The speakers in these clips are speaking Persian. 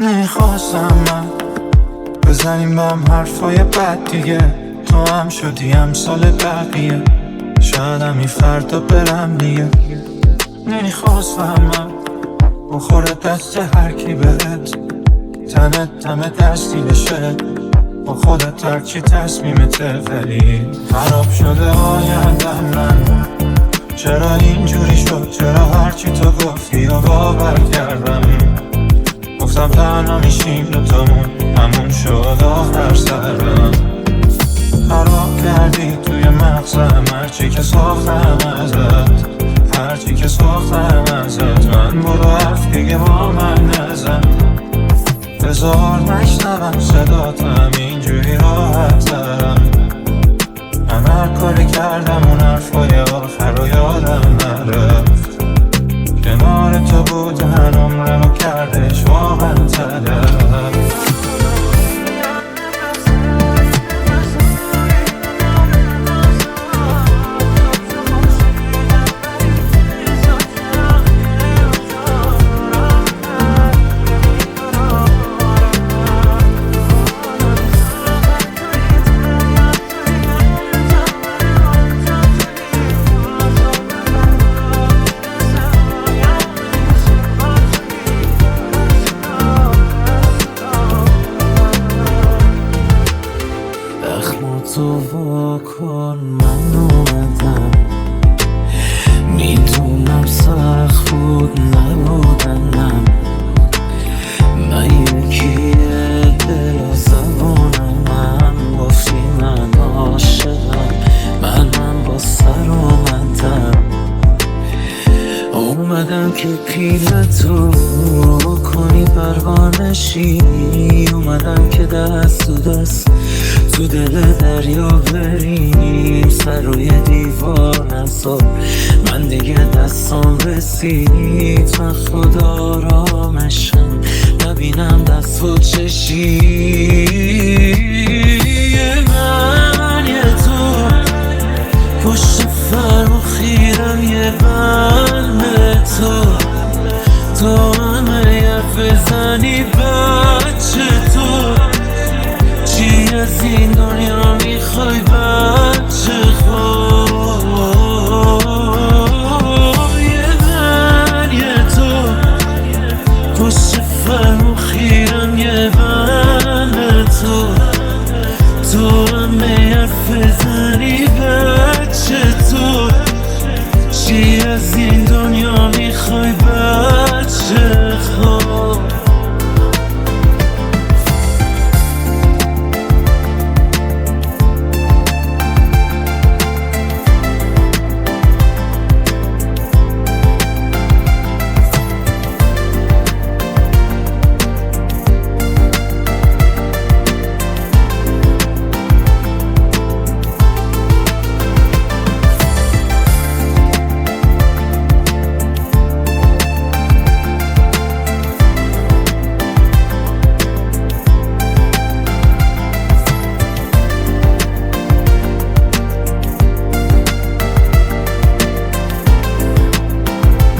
نمیخواستم من بزنیم به هم حرفای بد دیگه. تو هم شدی امثال بقیه، شاید همی فردا برم دیگه. نمیخواستم من بخوره دست هر کی بهت، تنت دم دستی بشه با خودت هرچی تصمیمته. ولی خراب شده آیندم من، چرا اینجوری شد؟ چرا هرچی تو گفتی و باور کردم؟ گفتم تنها میشیم دوتامون، همون شد آخر سرم. خراب کردی توی مغزم هرچی که ساختم ازت، هرچی که ساختم ازت. من برو حرف دیگه با من نزن، بذار نشنوم صداتم، اینجوری راحت ترم. من هر کاری کردم اون حرفای آخر رو یادم نرفت. کنار تو بودن عمرمو کردش واقعا تلف. تو واکن من اومدم، میدونم سخت بود نبودنم. من یکیه دل و زبونم، من گفتی من عاشقم، منم با سر اومدم که پیلتو کنی پروانشی. اومدم که دست تو دست تو دل دریا بریم، سر روی دیوار نذار من دیگه دستام رسید. من خدا آرامشم نبینم دست و چشی. من یه تو پشت فرم خیرم، یه بند تو همه حرف زنی بچه. تو چی از این دنیا میخوای بچه خواه؟ من یه تو پشت فرم خیرم، یه بند تو همه حرف زنی بچه. تو چی از این دنیا میخوای بچه خواه؟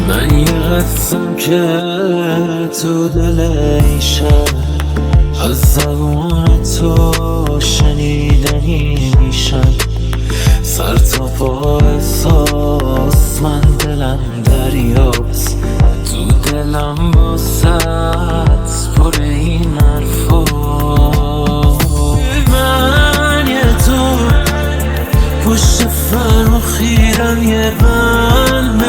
من یه قسم که تو دل ایشم، از زبان تو شنیدنی میشم. سر تا پا احساس من دلم دریاست، تو دلم باست پر این حرفا. من یه تو پشت فرم خیرم، یه بند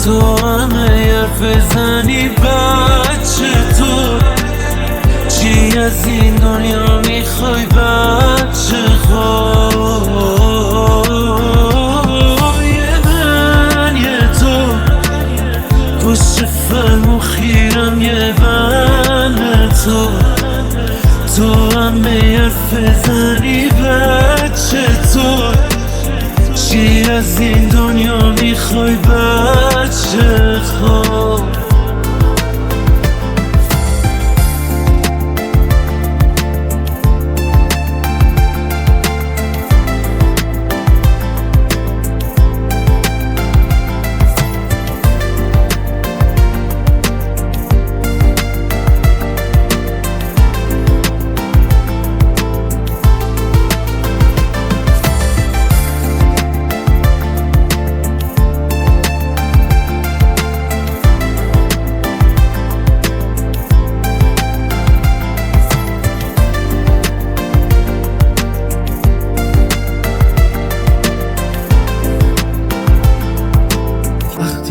تو همه حرف زنی بچه. تو چی از این دنیا میخوای بچه خواه؟ من یه تو پشت فرم خیرم، یه بند تو همه حرف زنی بچه. تو چی از این دنیا میخوای بچه خواه؟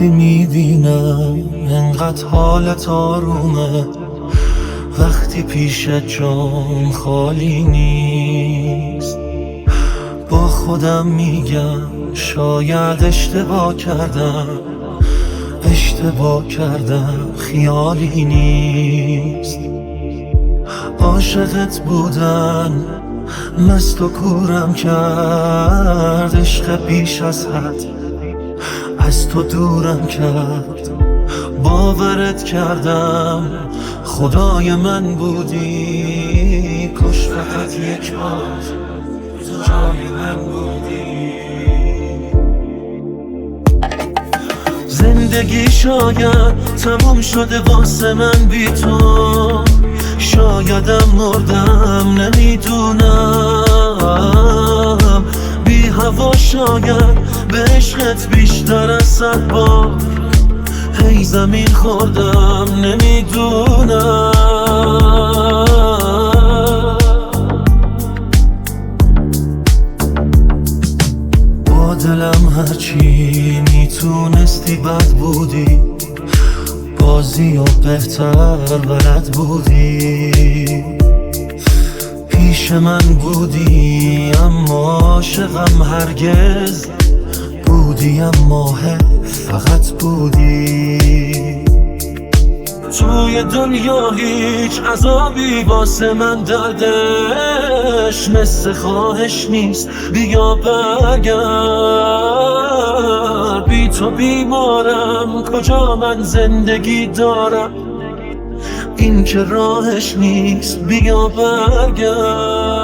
وقتی میبینم انقدر حالت آرومه، وقتی پیشت جام خالی نیست. با خودم میگم شاید اشتباه کردم خیالی نیست. عاشقت بودن مست و کورم کرد، عشق بیش از حد از تو دورم کرد. باورت کردم خدای من بودی، کاش فقط یک بار تو جای من بودی. زندگی شاید تموم شده واسه من بی تو، شایدم مردم نمیدونم. بی هوا شاید به عشقت بیشتر از 100 بار هی زمین خوردم نمیدونم. با دلم هرچی میتونستی بد بودی، بازی و بهتر بلد بودی. پیش من بودی اما عاشقم هرگز بودی، اما فقط بودی. توی دنیا هیچ عذابی واسه من دردش مثل خواهش نیست. بیا برگرد، بی تو بیمارم، کجا من زندگی دارم؟ این که راهش نیست. بیا برگرد.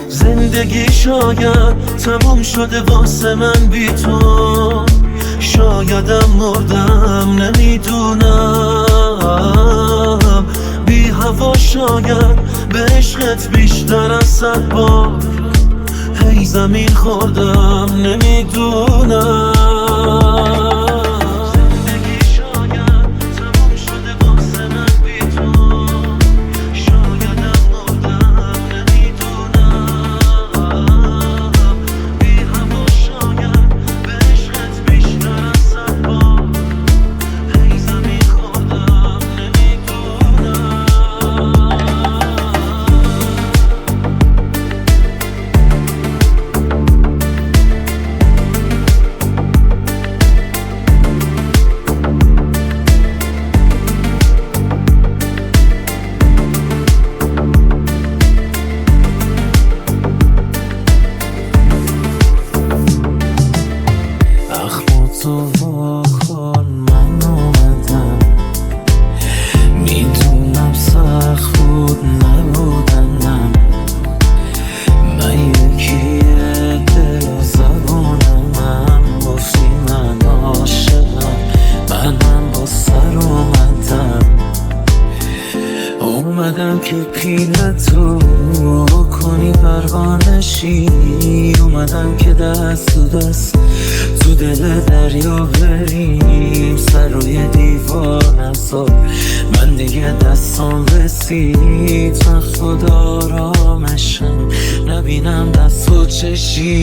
زندگی شاید تموم شده واسه من بی تو، شایدم مردم نمیدونم. بی هوا شاید به عشقت بیشتر از 100 بار هی زمین خوردم نمیدونم. تو واکن من اومدم، میدونم سخت بود نبودنم. من یکیه دل و زبونم، گفتی من عاشقم، منم با سر اومدم که پیلتو کنی پروانشی. اومدم که دست تو دست تو دل دریا بریم، سر روی دیوار نذار من دیگه دستام رسید. من خدا آرامشم نبینم دست و چشی.